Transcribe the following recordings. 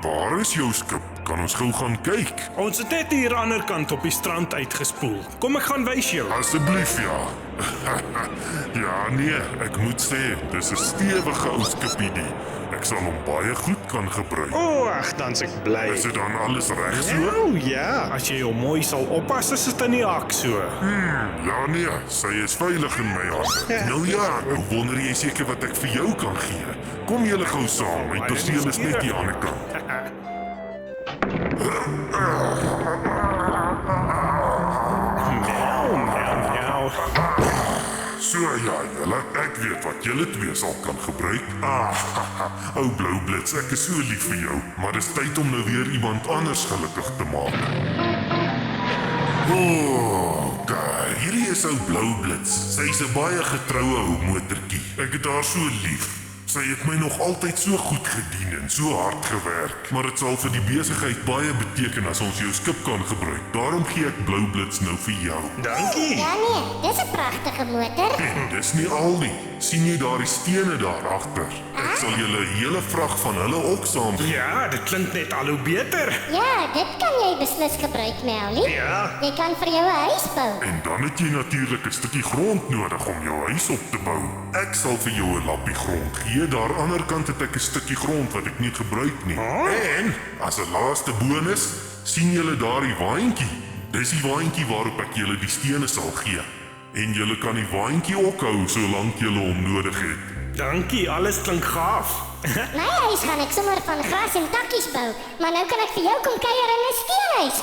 Waar is jou skip? Kan ons gou gaan kyk? Ons het net hier aan die ander kant op die strand uitgespoel. Kom ek gaan wys jou. Asseblief ja. Ja nee, ek moet sê, dis 'n stewige ou skipie die. Ek sal hom baie goed kan gebruik. Ag, dan's ek bly. Is dit dan alles reg so? Nou ja, as jy hom mooi sal oppas, is dit in die hak so. Ja nee, sy is veilig in my hande. Nou ja, nou wonder jy seker wat ek vir jou kan gee. Kom julle gou saam, my perseel is net die ander kant. Miau. So ja, julle, ek weet wat julle twee sal kan gebruik. Ou blou blits, ek is so lief vir jou, maar dis tyd om nou weer iemand anders gelukkig te maak. Okay, hierdie is ou blou blits. Sy is 'n baie getroue ou motortjie. Ek het haar so lief. Sy het my nog altyd so goed gedien en so hard gewerk. Maar dit sal vir die besigheid baie beteken as ons jou skip kan gebruik. Daarom gee ek blou blits nou vir jou. Dankie. Ja nee, dis 'n pragtige motor. En dis nie al nie. Sien jy daardie stene daar agter? Ek sal julle 'n hele vrag van hulle ook saam gee. Ja, dit klink net al hoe beter. Ja, dit kan jy beslis gebruik, Melly. Ja. Jy kan vir jou 'n huis bou. En dan het jy natuurlik 'n stukkie grond nodig om jou huis op te bou. Ek sal vir jou 'n lappie grond gee. Daar aan die ander kant het ek 'n stukkie grond wat ek nie gebruik nie. En as 'n laaste bonus, sien julle daardie waantjie? Dis die waantjie waarop ek julle die stene sal gee. En julle kan die waantjie ook hou solank julle hom nodig het. Dankie, alles klink gaaf. My huis gaan ek sommer van gras en takkies bou, maar nou kan ek vir jou kom kuier in 'n steenhuis.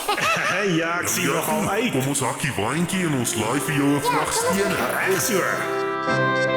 Ja, ek sien nogal uit. Kom ons hak die waantjie en ons laai vir jou 'n vrag kom ons stene. Reg so.